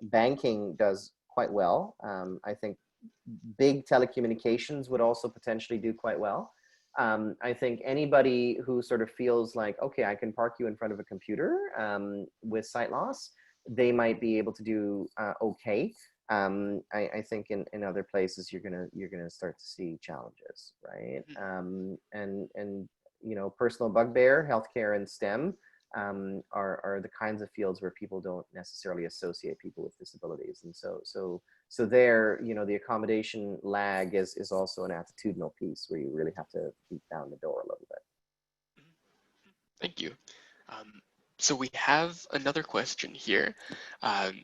[SPEAKER 2] banking does quite well. I think big telecommunications would also potentially do quite well. I think anybody who sort of feels like, okay, I can park you in front of a computer with sight loss, they might be able to do okay. I think in other places you're gonna start to see challenges, right? And you know, personal bugbear, healthcare, and STEM are the kinds of fields where people don't necessarily associate people with disabilities, and so there, you know, the accommodation lag is also an attitudinal piece where you really have to beat down the door a little bit.
[SPEAKER 1] Thank you. So we have another question here.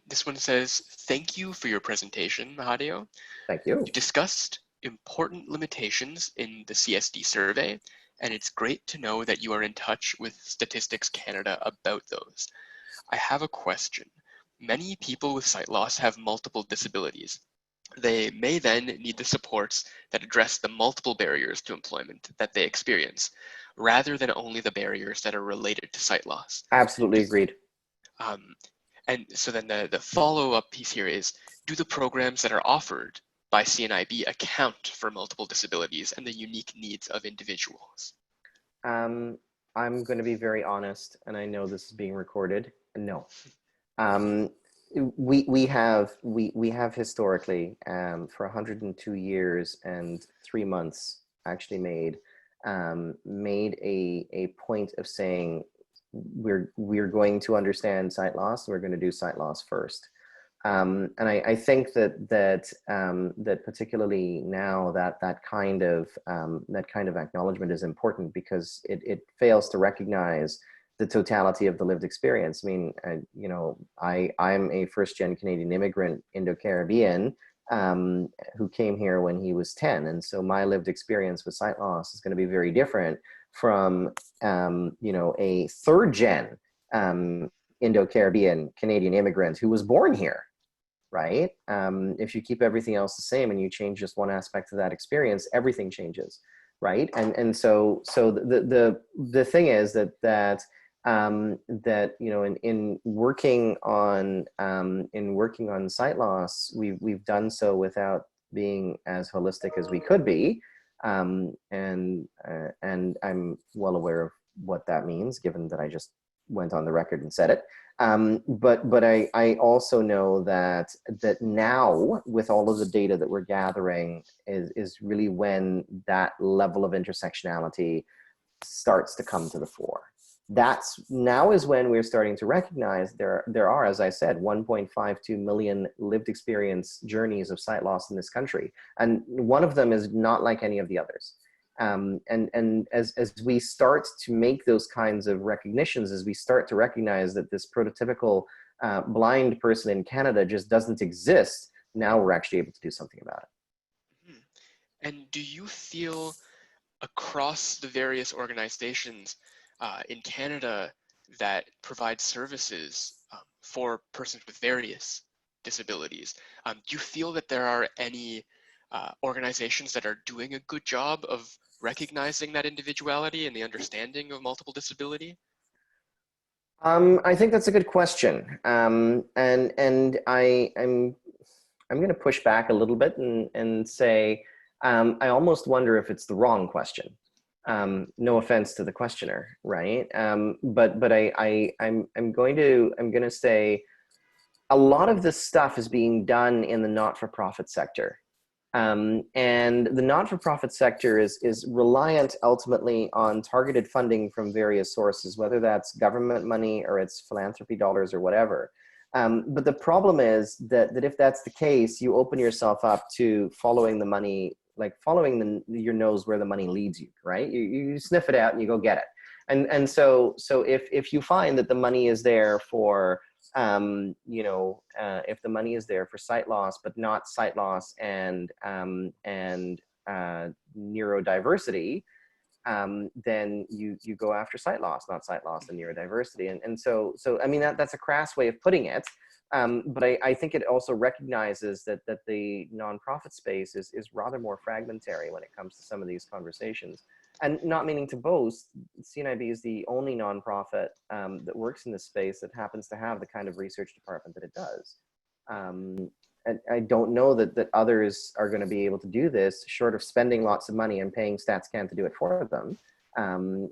[SPEAKER 1] This one says, thank you for your presentation, Mahadeo.
[SPEAKER 2] Thank you.
[SPEAKER 1] You discussed important limitations in the CSD survey, and it's great to know that you are in touch with Statistics Canada about those. I have a question. Many people with sight loss have multiple disabilities. They may then need the supports that address the multiple barriers to employment that they experience, rather than only the barriers that are related to sight loss.
[SPEAKER 2] Absolutely agreed.
[SPEAKER 1] And so then the follow-up piece here is, do the programs that are offered by CNIB account for multiple disabilities and the unique needs of individuals?
[SPEAKER 2] I'm going to be very honest, and I know this is being recorded. No. We have historically for 102 years and 3 months actually made a point of saying we're going to understand sight loss. We're going to do sight loss first. And I think that particularly now that kind of acknowledgement is important, because it fails to recognize the totality of the lived experience. I mean, you know, I'm a first-gen Canadian immigrant, Indo-Caribbean, who came here when he was 10, and so my lived experience with sight loss is going to be very different from you know, a third-gen Indo-Caribbean Canadian immigrant who was born here, right? If you keep everything else the same and you change just one aspect of that experience, everything changes, right? And so the thing is that you know, in working on sight loss, we've done so without being as holistic as we could be, and I'm well aware of what that means, given that I just went on the record and said it. But I also know that now, with all of the data that we're gathering, is really when that level of intersectionality starts to come to the fore. That's now is when we're starting to recognize there are, as I said, 1.52 million lived experience journeys of sight loss in this country, and one of them is not like any of the others. And as we start to make those kinds of recognitions, as we start to recognize that this prototypical blind person in Canada just doesn't exist, now we're actually able to do something about it.
[SPEAKER 1] And do you feel across the various organizations in Canada that provide services for persons with various disabilities, do you feel that there are any organizations that are doing a good job of recognizing that individuality and the understanding of multiple disability?
[SPEAKER 2] I think that's a good question, and I'm going to push back a little bit and say I almost wonder if it's the wrong question. No offense to the questioner, right? But I'm going to say a lot of this stuff is being done in the not-for-profit sector. And the not-for-profit sector is reliant ultimately on targeted funding from various sources, whether that's government money or it's philanthropy dollars or whatever. But the problem is that if that's the case, you open yourself up to following the money, like following your nose where the money leads you, right? You sniff it out and you go get it. And so if you find that the money is there for if the money is there for sight loss, but not sight loss and neurodiversity, then you go after sight loss, not sight loss and neurodiversity. And so I mean, that's a crass way of putting it. But I think it also recognizes that the nonprofit space is rather more fragmentary when it comes to some of these conversations. And not meaning to boast, CNIB is the only nonprofit that works in this space that happens to have the kind of research department that it does. And I don't know that others are going to be able to do this, short of spending lots of money and paying StatsCan to do it for them,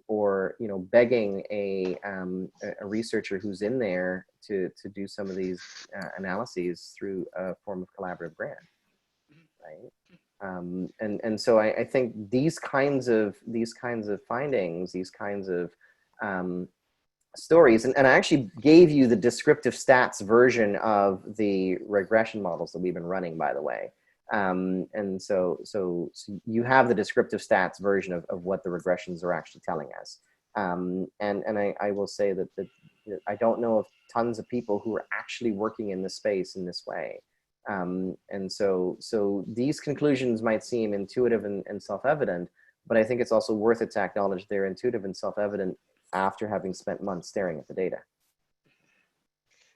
[SPEAKER 2] or begging a researcher who's in there to do some of these analyses through a form of collaborative grant, right? And so I think these kinds of findings, these kinds of stories, and I actually gave you the descriptive stats version of the regression models that we've been running, by the way. And so you have the descriptive stats version of what the regressions are actually telling us. And I will say that I don't know of tons of people who are actually working in this space in this way. And so these conclusions might seem intuitive and self-evident, but I think it's also worth it to acknowledge they're intuitive and self-evident after having spent months staring at the data.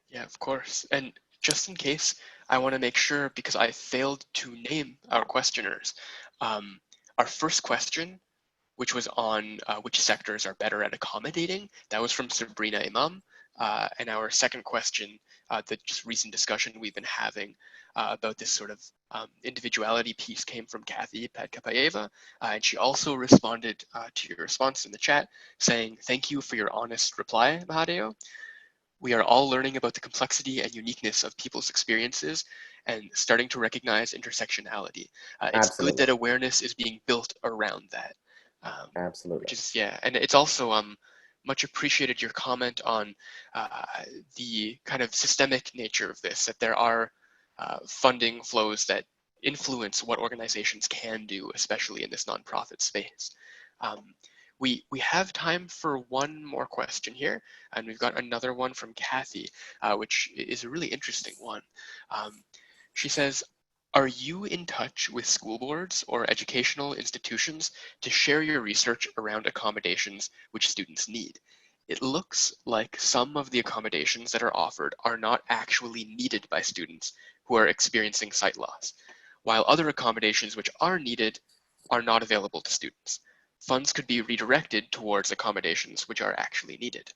[SPEAKER 1] Yeah, of course. And just in case, I want to make sure, because I failed to name our questioners. Our first question, which was on which sectors are better at accommodating, that was from Sabrina Imam. And our second question, the just recent discussion we've been having about this sort of individuality piece, came from Kathy Padkapayeva. And she also responded to your response in the chat, saying, "Thank you for your honest reply, Mahadeo. We are all learning about the complexity and uniqueness of people's experiences and starting to recognize intersectionality. It's
[SPEAKER 2] Absolutely.
[SPEAKER 1] good that awareness is being built around that."
[SPEAKER 2] Absolutely.
[SPEAKER 1] Which is, yeah, and it's also much appreciated your comment on the kind of systemic nature of this, that there are funding flows that influence what organizations can do, especially in this nonprofit space. We have time for one more question here, and we've got another one from Kathy, which is a really interesting one. She says, "Are you in touch with school boards or educational institutions to share your research around accommodations which students need? It looks like some of the accommodations that are offered are not actually needed by students who are experiencing sight loss, while other accommodations which are needed are not available to students. Funds could be redirected towards accommodations which are actually needed."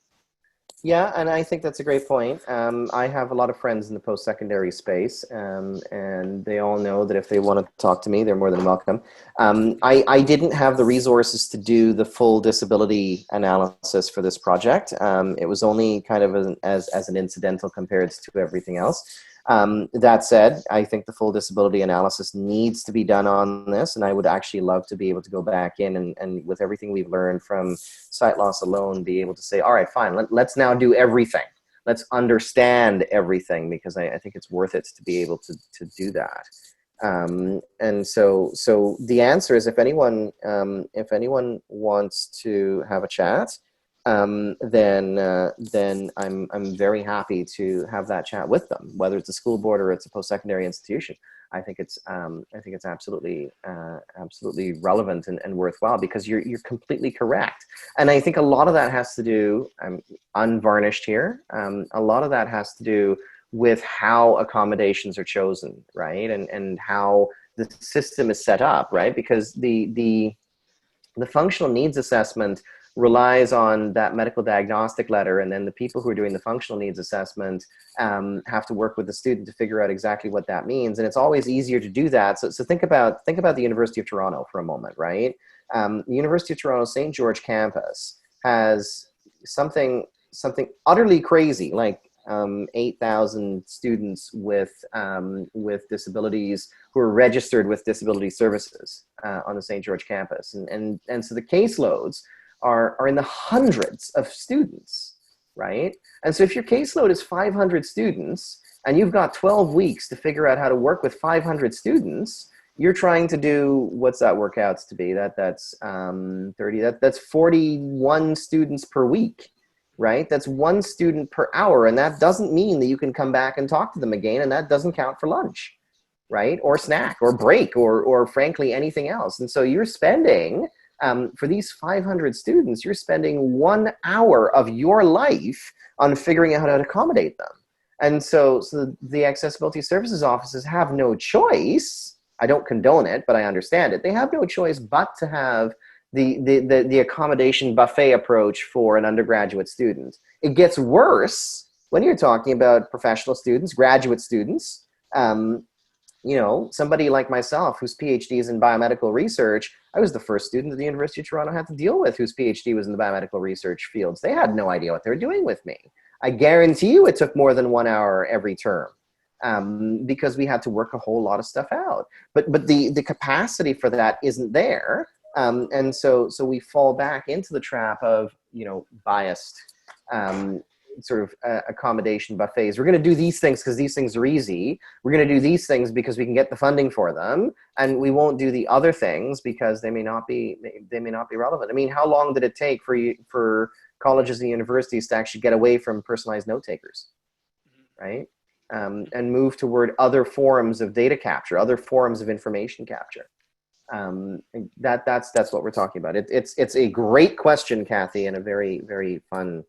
[SPEAKER 2] Yeah, and I think that's a great point. I have a lot of friends in the post-secondary space, and they all know that if they want to talk to me, they're more than welcome. I didn't have the resources to do the full disability analysis for this project. It was only kind of as an incidental compared to everything else. That said, I think the full disability analysis needs to be done on this, and I would actually love to be able to go back in and with everything we've learned from sight loss alone, be able to say, all right, fine, let's now do everything. Let's understand everything, because I think it's worth it to be able to do that. And so the answer is, if anyone wants to have a chat, then I'm very happy to have that chat with them, whether it's a school board or it's a post-secondary institution. I think it's absolutely relevant and worthwhile, because you're completely correct. And I think a lot of that has to do, I'm unvarnished here, a lot of that has to do with how accommodations are chosen, right? And how the system is set up, right? Because the functional needs assessment relies on that medical diagnostic letter, and then the people who are doing the functional needs assessment have to work with the student to figure out exactly what that means. And it's always easier to do that. So think about the University of Toronto for a moment, right? The University of Toronto St. George campus has something utterly crazy, like 8,000 students with disabilities who are registered with disability services on the St. George campus. And so the caseloads are in the hundreds of students, right? And so if your caseload is 500 students and you've got 12 weeks to figure out how to work with 500 students, you're trying to do, what's that work out to be? That's 30, that's 41 students per week, right? That's one student per hour. And that doesn't mean that you can come back and talk to them again. And that doesn't count for lunch, right? Or snack or break or frankly, anything else. And so you're spending, for these 500 students, you're spending 1 hour of your life on figuring out how to accommodate them. And so the accessibility services offices have no choice. I don't condone it, but I understand it. They have no choice but to have the accommodation buffet approach for an undergraduate student. It gets worse when you're talking about professional students, graduate students. You know, somebody like myself whose PhD is in biomedical research, I was the first student that the University of Toronto had to deal with whose PhD was in the biomedical research fields. They had no idea what they were doing with me. I guarantee you it took more than 1 hour every term, because we had to work a whole lot of stuff out. But the capacity for that isn't there. And so we fall back into the trap of, you know, biased sort of accommodation buffets. We're going to do these things because these things are easy. We're going to do these things because we can get the funding for them, and we won't do the other things because they may not be relevant. I mean, how long did it take for colleges and universities to actually get away from personalized note takers, right? And move toward other forms of data capture, other forms of information capture. That's what we're talking about. It's a great question, Kathy, and a very, very fun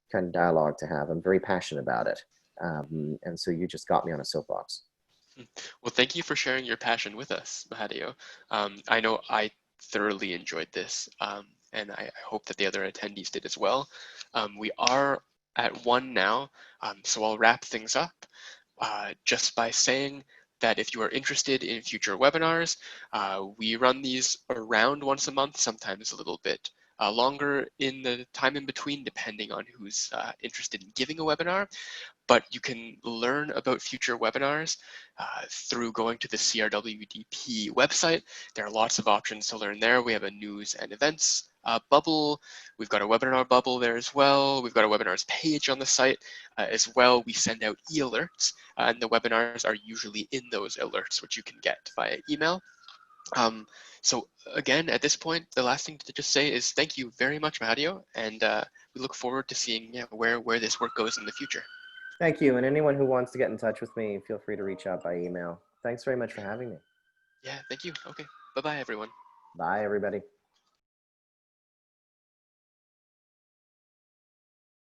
[SPEAKER 2] kind of dialogue to have. I'm very passionate about it. And so you just got me on a soapbox.
[SPEAKER 1] Well, thank you for sharing your passion with us, Mahadeo. I know I thoroughly enjoyed this, and I hope that the other attendees did as well. We are at 1 now, so I'll wrap things up just by saying that if you are interested in future webinars, we run these around once a month, sometimes a little bit longer in the time in between, depending on who's interested in giving a webinar. But you can learn about future webinars through going to the CRWDP website. There are lots of options to learn there. We have a news and events bubble. We've got a webinar bubble there as well. We've got a webinars page on the site as well. We send out e-alerts, and the webinars are usually in those alerts, which you can get via email. So again, at this point, the last thing to just say is thank you very much, Mahadeo, and we look forward to seeing where this work goes in the future.
[SPEAKER 2] Thank you. And anyone who wants to get in touch with me, feel free to reach out by email. Thanks very much for having me.
[SPEAKER 1] Yeah, thank you. Okay, bye-bye, everyone.
[SPEAKER 2] Bye, everybody.